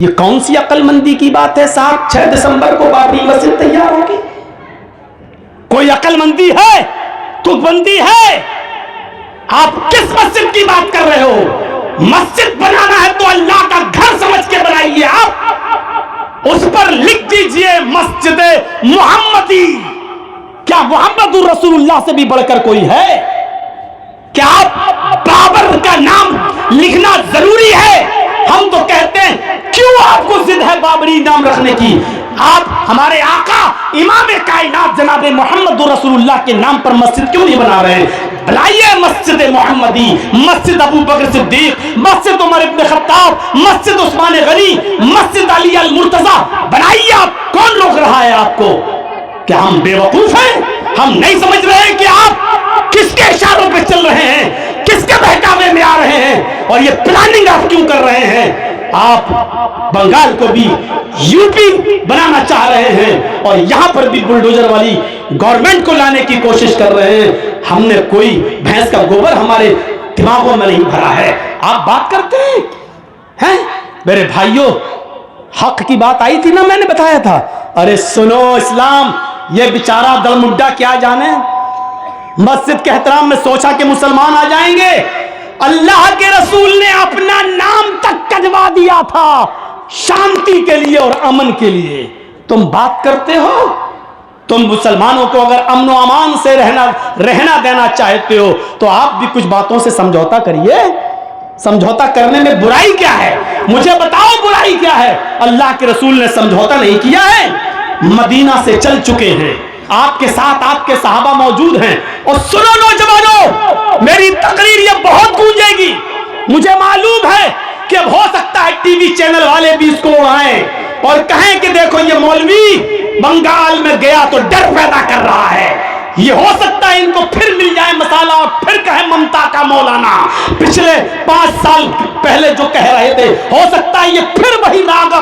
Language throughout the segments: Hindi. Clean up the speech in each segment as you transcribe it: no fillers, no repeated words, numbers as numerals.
ये कौन सी अक्लमंदी की बात है साहब? 6 दिसंबर को बाबरी मस्जिद तैयार होगी? कोई अक्लमंदी है? तुकबंदी है? आप किस मस्जिद की बात कर रहे हो? मस्जिद बनाना है तो अल्लाह का घर समझ के बनाइए। आप उस पर लिख दीजिए मस्जिद मोहम्मदी। क्या मोहम्मदुर रसूलुल्लाह से भी बढ़कर कोई है? क्या आप बाबर का नाम लिखना जरूरी है? हम तो कहते हैं क्यों आपको जिद है बाबरी नाम रखने की? आप हमारे आका इमाम कायनात जनाब मोहम्मद रसूलुल्लाह के नाम पर मस्जिद क्यों नहीं बना रहे हैं? बनाइए मस्जिद मोहम्मदी, मस्जिद अबू बकर सिद्दीक, मस्जिद उमर इब्न खत्ताब, मस्जिद उस्मान गनी, मस्जिद अली अल मुर्तजा बनाइए। आप कौन रोक रहा है आपको? क्या हम बेवकूफ हैं? हम नहीं समझ रहे हैं कि आप किसके इशारों पे चल रहे हैं, किसके बहकावे में आ रहे हैं, और ये प्लानिंग आप क्यों कर रहे हैं? आप बंगाल को भी यूपी बनाना चाह रहे हैं और यहां पर भी बुलडोजर वाली गवर्नमेंट को लाने की कोशिश कर रहे हैं। हमने कोई भैंस का गोबर हमारे दिमागों में नहीं भरा है। आप बात करते हैं? मेरे भाइयों, हक की बात आई थी ना, मैंने बताया था। अरे सुनो इस्लाम, ये बेचारा दलमुड्डा क्या जाने, मस्जिद के एहतराम में सोचा कि मुसलमान आ जाएंगे। अल्लाह के रसूल ने अपना नाम तक कजवा दिया था शांति के लिए और अमन के लिए। तुम बात करते हो? तुम मुसलमानों को अगर अमन व अमान से रहना देना चाहते हो तो आप भी कुछ बातों से समझौता करिए। समझौता करने में बुराई क्या है? मुझे बताओ बुराई क्या है? अल्लाह के रसूल ने समझौता नहीं किया है, मदीना से चल चुके हैं, आपके साथ आपके सहाबा मौजूद हैं। और सुनो नौजवानों, मेरी तकरीर ये बहुत गूंजेगी। मुझे मालूम है कि अब हो सकता है टीवी चैनल वाले भी इसको उड़ाएं और कहें कि देखो ये मौलवी बंगाल में गया तो डर पैदा कर रहा है। ये हो सकता है इनको फिर मिल जाए मसाला और फिर कहे ममता का मौलाना पिछले 5 साल पहले जो कह रहे थे, हो सकता है ये फिर वही राग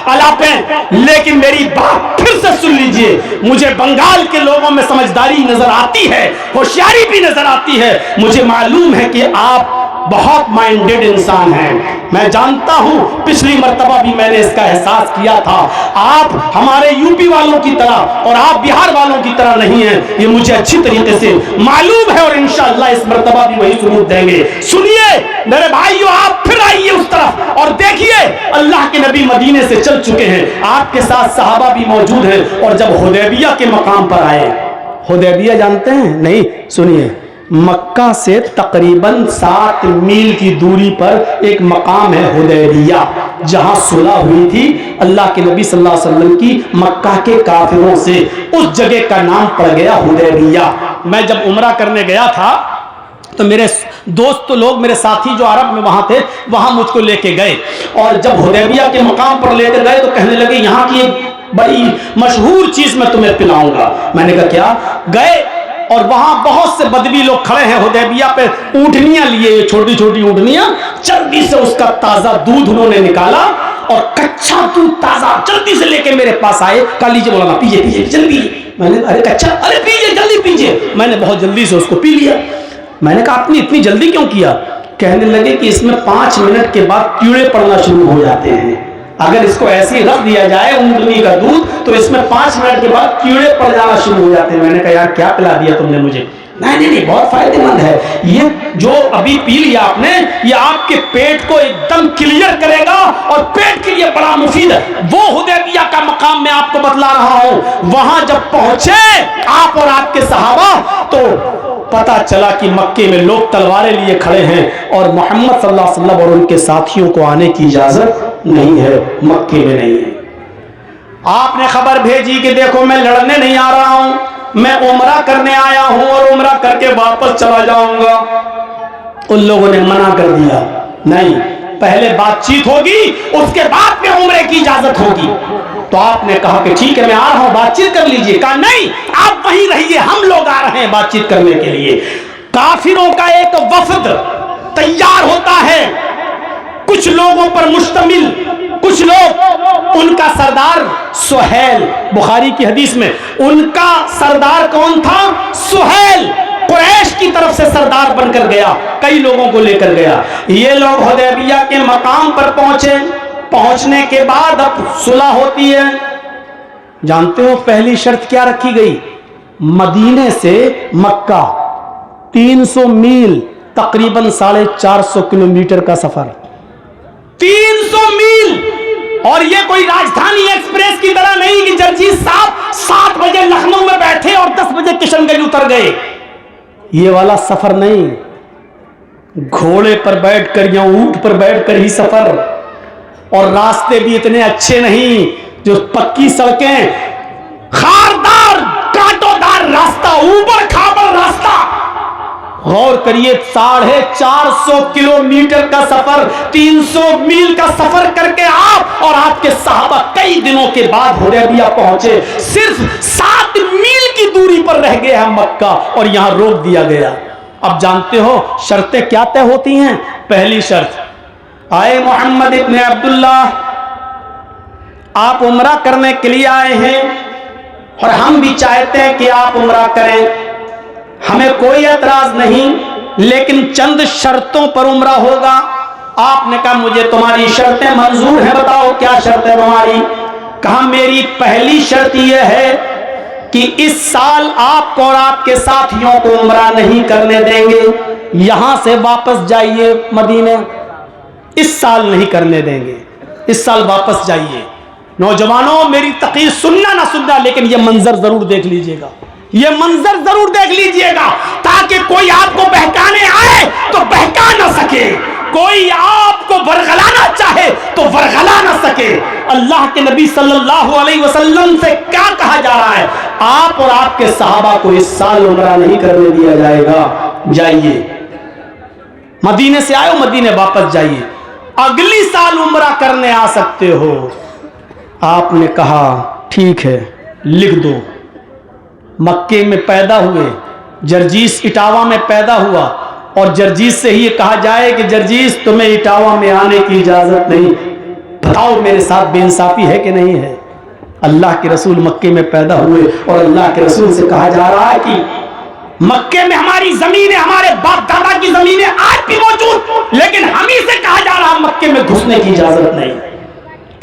अलापें। लेकिन मेरी बात फिर से सुन लीजिए, मुझे बंगाल के लोगों में समझदारी नजर आती है, होशियारी भी नजर आती है। मुझे मालूम है कि आप बहुत माइंडेड इंसान हैं। मैं जानता हूं, पिछली मर्तबा भी मैंने इसका एहसास किया था। आप हमारे यूपी वालों की तरह और आप बिहार वालों की तरह नहीं हैं, ये मुझे अच्छी तरीके से मालूम है और इंशाअल्लाह इस मर्तबा भी वही सबूत देंगे। सुनिए मेरे भाइयों, आप फिर आइए उस तरफ और देखिए अल्लाह के नबी मदीने से चल चुके हैं, आपके साथ सहाबा भी मौजूद हैं। और जब हुदैबिया के मकाम पर आए, हुदैबिया जानते हैं? नहीं, सुनिए, मक्का से तकरीबन 7 मील की दूरी पर एक मकाम है हुदैबिया, जहां सुलह हुई थी अल्लाह के नबी सल्लल्लाहु अलैहि वसल्लम की मक्का के काफिरों से। उस जगह का नाम पड़ गया हुदैबिया। मैं जब उम्रा करने गया था तो मेरे दोस्त लोग, मेरे साथी जो अरब में वहां थे, वहां मुझको लेके गए और जब हुदैबिया के मकाम पर लेकर गए तो कहने लगे यहाँ की एक बड़ी मशहूर चीज मैं तुम्हें पिलाऊंगा। मैंने कहा क्या? गए और वहां बहुत से बदवी लोग खड़े हैं हुदैबिया पे, ऊंटनियां लिए, छोटी छोटी ऊंटनियां, जल्दी से उसका ताजा दूध उन्होंने निकाला और कच्चा दूध ताजा जल्दी से लेके मेरे पास आए। कहा लीजिए मौलाना, पीजिए पीजिए जल्दी। मैंने अरे कच्चा, अरे पीजिए जल्दी पीजिए। मैंने बहुत जल्दी से उसको पी लिया। मैंने कहा आपने इतनी जल्दी क्यों किया? कहने लगे कि इसमें 5 मिनट के बाद कीड़े पड़ना शुरू हो जाते हैं। अगर इसको ऐसे ही रख दिया जाए ऊंटनी का दूध तो इसमें 5 मिनट के बाद कीड़े पड़ जाना शुरू हो जाते हैं। मैंने कहा यार क्या पिला दिया तुमने मुझे? नहीं नहीं, बहुत फायदेमंद है ये, जो अभी पी लिया आपने, ये आपके पेट को एकदम क्लियर करेगा और पेट के लिए बड़ा मुफीद है। वो हुदैबिया का मकाम मैं आपको बतला रहा हूं। वहां जब पहुंचे आप और आपके सहाबा तो पता चला कि मक्के में लोग तलवारें लिए खड़े हैं और मोहम्मद सल्लल्लाहु अलैहि वसल्लम और उनके साथियों को आने की इजाजत नहीं है, मक्के में नहीं है। आपने खबर भेजी कि देखो मैं लड़ने नहीं आ रहा हूं, मैं उम्रा करने आया हूं और उम्रा करके वापस चला जाऊंगा। उन लोगों ने मना कर दिया, नहीं, पहले बातचीत होगी उसके बाद में उम्रे की इजाजत होगी। तो आपने कहा कि ठीक है मैं आ रहा हूं, बातचीत कर लीजिए। कहा नहीं, आप वहीं रहिए, हम लोग आ रहे हैं बातचीत करने के लिए। काफिरों का एक वफद तैयार होता है, कुछ लोगों पर मुश्तमिल, कुछ लोग, उनका सरदार सुहैल, बुखारी की हदीस में उनका सरदार कौन था? सुहैल, कुरैश की तरफ से सरदार बनकर गया, कई लोगों को लेकर गया। ये लोग हुदैबिया के मकाम पर पहुंचे, पहुंचने के बाद अब सुलह होती है। जानते हो पहली शर्त क्या रखी गई? मदीने से मक्का 300 मील, तकरीबन 450 किलोमीटर का सफर। 300 मील। और ये कोई राजधानी एक्सप्रेस की तरह नहीं कि जर्जी साहब 7 बजे लखनऊ में बैठे और 10 बजे किशनगंज उतर गए। ये वाला सफर नहीं, घोड़े पर बैठकर या ऊंट पर बैठकर ही सफर। और रास्ते भी इतने अच्छे नहीं, जो पक्की सड़कें, खारदार कांटोदार रास्ता, ऊबड़ खाबड़ रास्ता। गौर करिए, 450 किलोमीटर का सफर, 300 मील का सफर करके आप और आपके साहबा कई दिनों के बाद हुदैबिया पहुंचे। सिर्फ 7 मील की दूरी पर रह गए हम मक्का और यहां रोक दिया गया। अब जानते हो शर्तें क्या तय होती हैं? पहली शर्त, आए मोहम्मद इब्न अब्दुल्ला, आप उम्रा करने के लिए आए हैं और हम भी चाहते हैं कि आप उम्रा करें, हमें कोई एतराज नहीं, लेकिन चंद शर्तों पर उम्रा होगा। आपने कहा मुझे तुम्हारी शर्तें मंजूर हैं, बताओ क्या शर्त है तुम्हारी? कहा मेरी पहली शर्त यह है कि इस साल आपको और आपके साथियों को उम्रा नहीं करने देंगे, यहां से वापस जाइए मदीने। इस साल नहीं करने देंगे, इस साल वापस जाइए। नौजवानों, मेरी तकरीर सुनना ना सुनना, लेकिन यह मंजर जरूर देख लीजिएगा, यह मंजर जरूर देख लीजिएगा, ताकि कोई आपको बहकाने आए तो बहका ना सके, कोई आपको वरगलाना चाहे तो वरगला ना सके। अल्लाह के नबी सल्लल्लाहु अलैहि वसल्लम से क्या कहा जा रहा है? आप और आपके सहाबा को इस साल उम्रा नहीं करने दिया जाएगा, जाइए मदीने से आए हो, मदीने वापस जाइए, अगली साल उम्रा करने आ सकते हो। आपने कहा ठीक है, लिख दो। मक्के में पैदा हुए, जर्जीस इटावा में पैदा हुआ, और जर्जीस से ही कहा जाए कि जर्जीस तुम्हें इटावा में आने की इजाजत नहीं। बताओ मेरे साथ बेइंसाफी है कि नहीं है? अल्लाह के रसूल मक्के में पैदा हुए और अल्लाह के रसूल से कहा जा रहा है कि मक्के में हमारी जमीन है, हमारे बाप दादा की जमीन है, आज भी मौजूद, लेकिन हम ही से कहा जा रहा है मक्के में घुसने की इजाजत नहीं।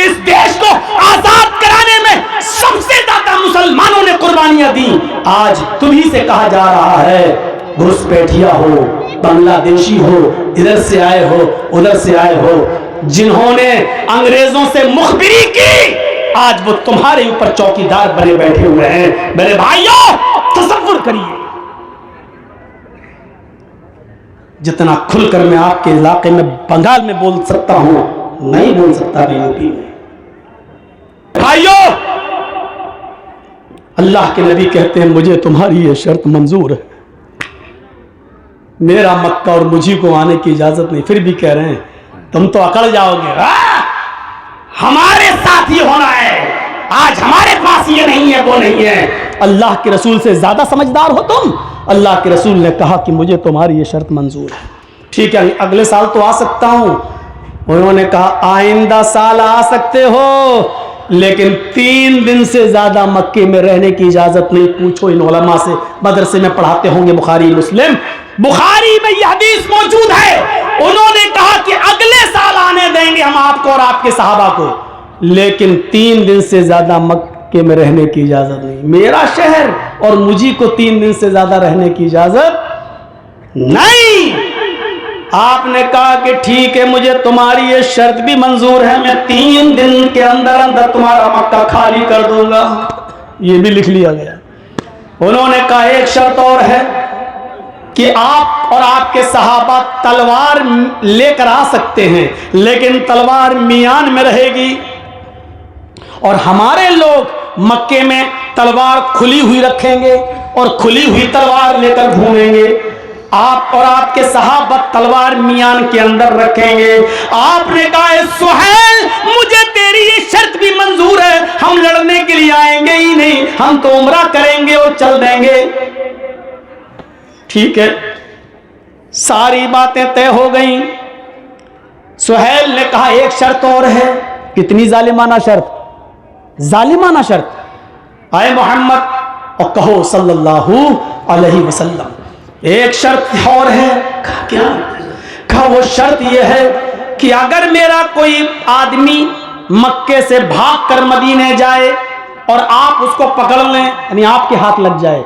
इस देश को आजाद कराने में सबसे ज्यादा मुसलमानों ने कुर्बानियां दी, आज तुम्ही से कहा जा रहा है घुसपैठिया हो, बांग्लादेशी हो, इधर से आए हो, उधर से आए हो, जिन्होंने अंग्रेजों से मुखबिरी की, आज वो तुम्हारे ऊपर चौकीदार बने बैठे हुए हैं। मेरे भाइयों, तसव्वुर करिए, जितना खुलकर मैं आपके इलाके में बंगाल में बोल सकता हूं, नहीं बोल सकता मैं यूपी में। भाइयों, अल्लाह के नबी कहते हैं मुझे तुम्हारी ये शर्त मंजूर है, मेरा मक्का और मुझी को आने की इजाजत नहीं, फिर भी कह रहे हैं तुम तो अकड़ जाओगे, हमारे साथ ही होना है, आज हमारे पास ये नहीं है, वो नहीं है। अल्लाह के रसूल से ज्यादा समझदार हो तुम। अल्लाह के रसूल ने कहा कि मुझे तुम्हारी ये शर्त मंजूर है, ठीक है अगले साल तो आ सकता हूं। उन्होंने कहा आइंदा साल आ सकते हो, लेकिन 3 दिन से ज्यादा मक्के में रहने की इजाजत नहीं। पूछो इन उलमा से, मदरसे में पढ़ाते होंगे, बुखारी मुस्लिम, बुखारी में यह हदीस मौजूद है। उन्होंने कहा कि अगले साल आने देंगे हम आपको और आपके सहाबा को, लेकिन 3 दिन से ज्यादा मक्के में रहने की इजाजत नहीं। मेरा शहर और मुझी को 3 दिन से ज्यादा रहने की इजाजत नहीं। आपने कहा कि ठीक है, मुझे तुम्हारी ये शर्त भी मंजूर है, मैं 3 दिन के अंदर अंदर तुम्हारा मक्का खाली कर दूंगा। ये भी लिख लिया गया। उन्होंने कहा एक शर्त और है कि आप और आपके सहाबा तलवार लेकर आ सकते हैं, लेकिन तलवार मियान में रहेगी, और हमारे लोग मक्के में तलवार खुली हुई रखेंगे और खुली हुई तलवार लेकर घूमेंगे। आप और आपके सहाबा तलवार मियान के अंदर रखेंगे। आपने कहा सुहैल, मुझे तेरी ये शर्त भी मंजूर है, हम लड़ने के लिए आएंगे ही नहीं, हम तो उम्रा करेंगे और चल देंगे। ठीक है, सारी बातें तय हो गई। सुहैल ने कहा एक शर्त और है। कितनी जालिमाना शर्त, जालिमाना शर्त। आए मोहम्मद और कहो सल्लल्लाहु अलैहि वसल्लम, एक शर्त और है। कहा क्या? कहा वो शर्त यह है कि अगर मेरा कोई आदमी मक्के से भाग कर मदीने जाए और आप उसको पकड़ लें, यानी आपके हाथ लग जाए,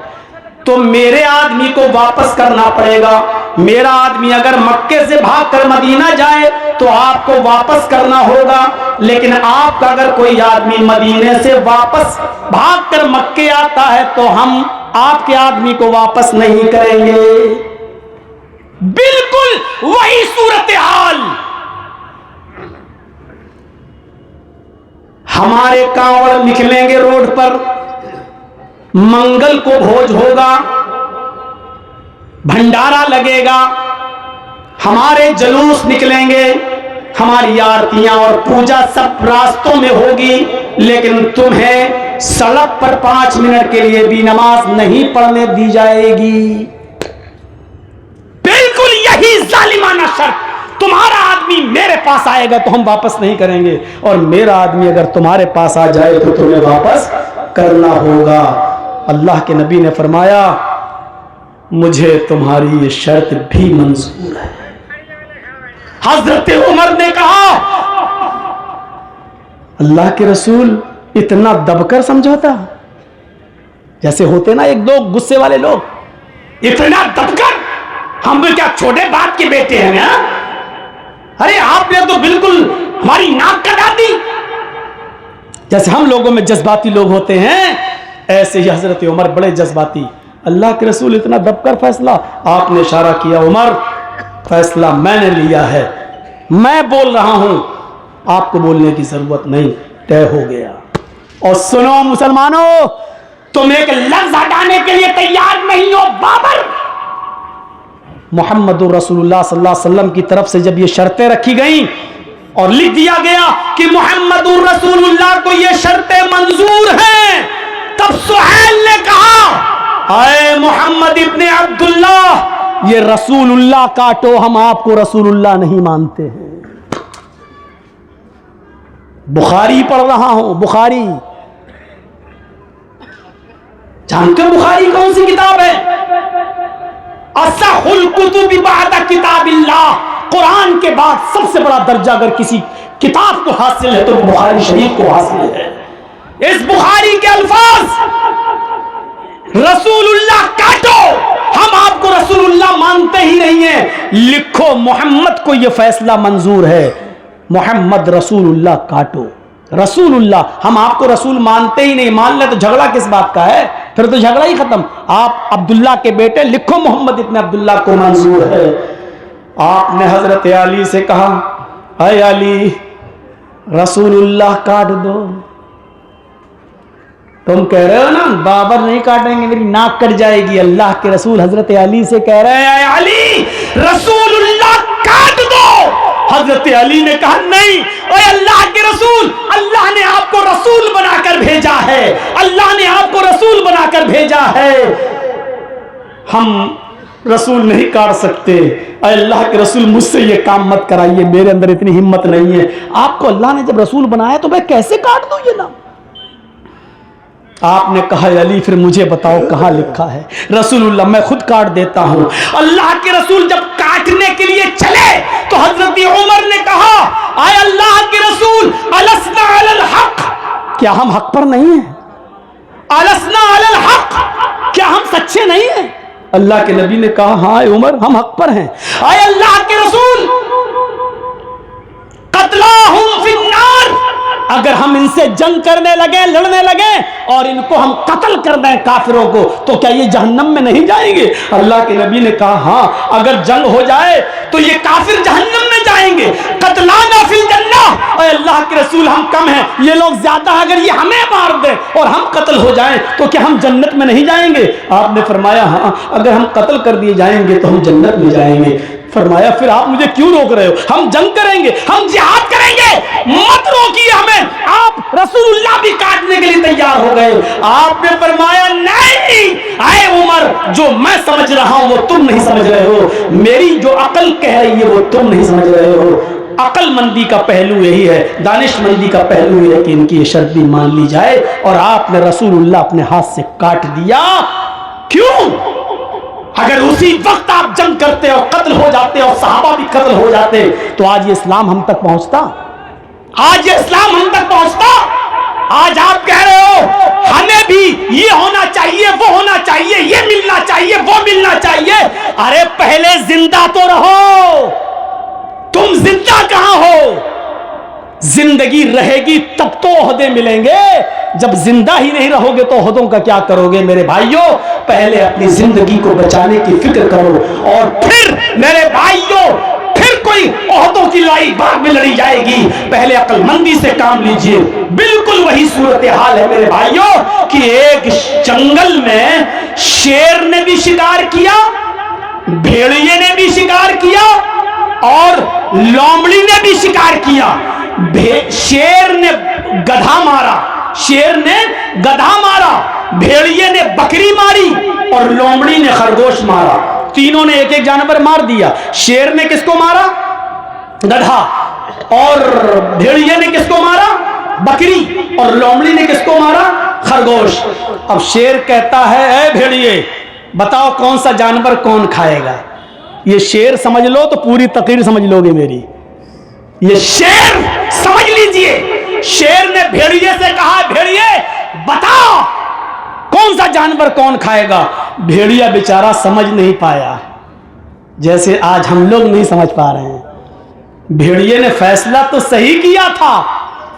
तो मेरे आदमी को वापस करना पड़ेगा। मेरा आदमी अगर मक्के से भागकर मदीना जाए तो आपको वापस करना होगा, लेकिन आपका अगर कोई आदमी मदीने से वापस भागकर मक्के आता है तो हम आपके आदमी को वापस नहीं करेंगे। बिल्कुल वही सूरत हाल हमारे कांवड़ निकलेंगे रोड पर, मंगल को भोज होगा, भंडारा लगेगा, हमारे जुलूस निकलेंगे, हमारी आरतियां और पूजा सब रास्तों में होगी, लेकिन तुम्हें सड़क पर 5 मिनट के लिए भी नमाज नहीं पढ़ने दी जाएगी। बिल्कुल यही जालिमाना शर्त। तुम्हारा आदमी मेरे पास आएगा तो हम वापस नहीं करेंगे, और मेरा आदमी अगर तुम्हारे पास आ जाए तो तुम्हें वापस करना होगा। अल्लाह के नबी ने फरमाया, मुझे तुम्हारी ये शर्त भी मंजूर है। हजरत उमर ने कहा, अल्लाह के रसूल इतना दबकर समझौता, जैसे होते ना एक दो गुस्से वाले लोग, इतना दबकर, हम भी क्या छोटे बाप के बेटे हैं ना? अरे आपने तो बिल्कुल हमारी नाक कटा दी। जैसे हम लोगों में जज्बाती लोग होते हैं, ऐसे ही हजरत उमर बड़े जज्बाती। अल्लाह के रसूल इतना दबकर फैसला, आपने इशारा किया, उमर फैसला मैंने लिया है, मैं बोल रहा हूं, आपको बोलने की जरूरत नहीं, तय हो गया। और सुनो मुसलमानों, तुम एक लफ्ज हटाने के लिए तैयार नहीं हो। बाबर मोहम्मदुर रसूलुल्लाह सल्लल्लाहु अलैहि वसल्लम की तरफ से जब ये शर्तें रखी गई और लिख दिया गया कि मोहम्मदुर रसूलुल्लाह को ये शर्तें मंजूर हैं, तब सुहैल ने कहा, आए मोहम्मद इब्ने अब्दुल्लाह, ये रसूलुल्लाह काटो, हम आपको रसूलुल्लाह नहीं मानते हैं। बुखारी पढ़ रहा हूं, बुखारी जानते हो बुखारी कौन सी किताब है? असहुल कुतुबि बअद किताबिल्लाह, कुरान के बाद सबसे बड़ा दर्जा अगर किसी किताब को हासिल है तो बुखारी शरीफ को हासिल है। इस बुखारी के अल्फाज, रसूलुल्लाह काटो, हम आपको रसूलुल्लाह मानते ही नहीं है, लिखो मोहम्मद को यह फैसला मंजूर है, मोहम्मद रसूलुल्लाह काटो। रसूलुल्लाह, हम आपको रसूल मानते ही नहीं, मान ले तो झगड़ा किस बात का है? फिर तो झगड़ा ही खत्म। आप अब्दुल्ला के बेटे, लिखो मोहम्मद इब्ने अब्दुल्ला को मंजूर है। आपने हजरत अली से कहा, अय अली, रसूलुल्लाह काट दो। तुम कह रहे हो ना बाबर नहीं काटेंगे, मेरी नाक कट जाएगी। अल्लाह के रसूल हजरत अली से कह रहे हैं, अय अली, रसूलुल्लाह काट दो। हजरत अली ने कहा, नहीं, ओए अल्लाह के रसूल, अल्लाह ने आपको रसूल बनाकर भेजा है, अल्लाह ने आपको रसूल बनाकर भेजा है, हम रसूल नहीं काट सकते। अल्लाह के रसूल, मुझसे ये काम मत कराइए, मेरे अंदर इतनी हिम्मत नहीं है। आपको अल्लाह ने जब रसूल बनाया तो मैं कैसे काट दूं ये नाम? आपने कहा, अली फिर मुझे बताओ कहां लिखा है? रसूलुल्लाह, मैं खुद काट देता हूं। अल्लाह के रसूल जब काटने के लिए चले तो हजरत उमर ने कहा, आए अल्लाह के रसूल, अलसना अलल हक, क्या हम हक पर नहीं हैं? अलसना अलल हक, क्या हम सच्चे नहीं हैं? अल्लाह के नबी ने कहा, हाँ उमर, हम हक पर हैं। आए अल्लाह के रसूल, कत्लाहुम फिन्नार, अगर हम इनसे जंग करने लगे, लड़ने लगे और इनको हम कत्ल कर दें काफिरों को, तो क्या ये जहन्नम में नहीं जाएंगे? अल्लाह के नबी ने कहा, हाँ, अगर जंग हो जाए तो ये काफिर जहन्नम में जाएंगे। कत्लाना फिल जन्नह, और अल्लाह के रसूल, हम कम हैं, ये लोग ज्यादा, अगर ये हमें मार दें और हम कत्ल हो जाएं तो क्या हम जन्नत में नहीं जाएंगे? आपने फरमाया, हाँ, अगर हम कत्ल कर दिए जाएंगे तो हम जन्नत में जाएंगे। फरमाया, फिर आप मुझे क्यों रोक रहे हो? हम जंग करेंगे, हम जिहाद करेंगे, मत रोकिए हमें। आप रसूलुल्लाह भी काटने के लिए तैयार हो गए। आपने फरमाया, नहीं, आए उमर, जो मैं समझ रहा हूं वो तुम नहीं समझ रहे हो, मेरी जो अकल कह रही है वो तुम नहीं समझ रहे हो। अकलमंदी का पहलू यही है, दानिशमंदी का पहलू यह है कि इनकी ये शर्त भी मान ली जाए। और आपने रसूलुल्लाह अपने हाथ से काट दिया। क्यों? अगर उसी वक्त आप जंग करते और कत्ल हो जाते और सहाबा भी कत्ल हो जाते तो आज ये इस्लाम हम तक पहुंचता, आज ये इस्लाम हम तक पहुंचता। आज आप कह रहे हो हमें भी ये होना चाहिए, वो होना चाहिए, ये मिलना चाहिए, वो मिलना चाहिए। अरे पहले जिंदा तो रहो। तुम जिंदा कहां हो? जिंदगी रहेगी तब तो ओहदे मिलेंगे, जब जिंदा ही नहीं रहोगे तो ओहदों का क्या करोगे? मेरे भाइयों, पहले अपनी जिंदगी को बचाने की फिक्र करो और फिर मेरे भाइयों, फिर कोई ओहदों की लड़ाई बाद में लड़ी जाएगी। पहले अक्लमंदी से काम लीजिए। बिल्कुल वही सूरत हाल है मेरे भाइयों कि एक जंगल में शेर ने भी शिकार किया, भेड़िए ने भी शिकार किया और लोमड़ी ने भी शिकार किया। शेर ने गधा मारा, शेर ने गधा मारा, भेड़िए ने बकरी मारी और लोमड़ी ने खरगोश मारा। तीनों ने एक एक जानवर मार दिया। शेर ने किसको मारा? गधा। और भेड़िए ने किसको मारा? बकरी। और लोमड़ी ने किसको मारा? खरगोश। अब शेर कहता है, ऐ भेड़िए बताओ कौन सा जानवर कौन खाएगा? ये शेर समझ लो तो पूरी तकरीर समझ लोगे मेरी। ये शेर समझ लीजिए। शेर ने भेड़िए से कहा, भेड़िए बताओ कौन सा जानवर कौन खाएगा? भेड़िया बेचारा समझ नहीं पाया, जैसे आज हम लोग नहीं समझ पा रहे हैं। भेड़िए ने फैसला तो सही किया था,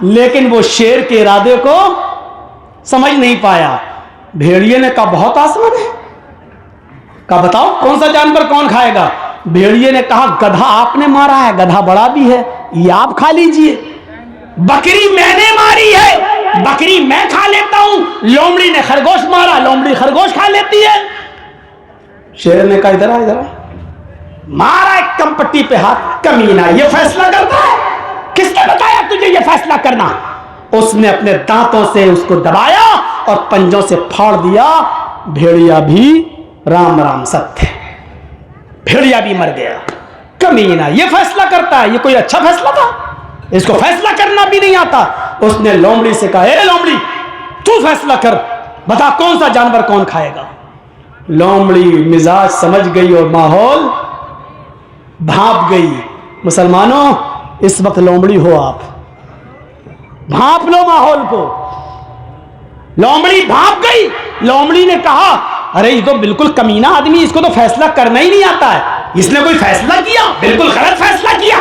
लेकिन वो शेर के इरादे को समझ नहीं पाया। भेड़िए ने कहा बहुत आसान है, कहा बताओ कौन सा जानवर कौन खाएगा? भेड़िए ने कहा गधा आपने मारा है, गधा बड़ा भी है, ये आप खा लीजिए। बकरी मैंने मारी है, बकरी मैं खा लेता हूं। लोमड़ी ने खरगोश मारा, लोमड़ी खरगोश खा लेती है। शेर ने कहा इधर आ, इधर आ। मारा एक कंपट्टी पे हाथ, कमीना ये फैसला करता है? किसने बताया तुझे ये फैसला करना? उसने अपने दांतों से उसको दबाया और पंजों से फाड़ दिया। भेड़िया भी राम राम सत्य, भेड़िया भी मर गया। कमीना ये फैसला करता है? ये कोई अच्छा फैसला था? इसको फैसला करना भी नहीं आता। उसने लोमड़ी से कहा, ए लोमड़ी तू फैसला कर, बता कौन सा जानवर कौन खाएगा? लोमड़ी मिजाज समझ गई और माहौल भाप गई। मुसलमानों इस वक्त लोमड़ी हो आप, भाप लो माहौल को। लोमड़ी भाप गई। लोमड़ी ने कहा अरे ये तो बिल्कुल कमीना आदमी, इसको तो फैसला करना ही नहीं आता है, इसने कोई फैसला किया, बिल्कुल गलत फैसला किया।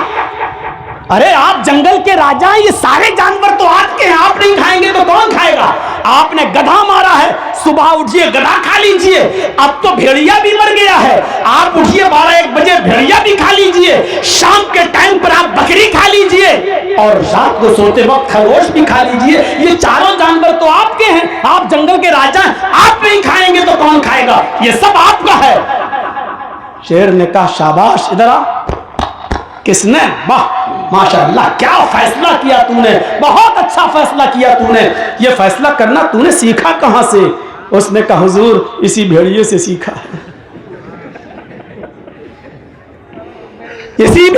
अरे आप जंगल के राजा हैं, ये सारे जानवर तो आपके हैं, आप नहीं खाएंगे तो कौन खाएगा? आपने गधा मारा है, सुबह उठिए गधा खा लीजिए। अब तो भेड़िया भी मर गया है, आप उठिए 12-1 बजे भेड़िया भी खा लीजिए। शाम के टाइम पर आप बकरी खा लीजिए और रात को सोते वक्त खरगोश भी खा लीजिए। ये चारों जानवर तो आपके हैं, आप जंगल के राजा हैं, आप नहीं खाएंगे तो कौन खाएगा? ये सब आपका है। शेर ने कहा शाबाश, इधर आ। किसने? वाह माशाअल्लाह, क्या फैसला किया तूने, बहुत अच्छा फैसला किया तूने। ये फैसला करना तूने सीखा कहां से? उसने कहा हुजूर इसी भेड़िए से सीखा है, इसी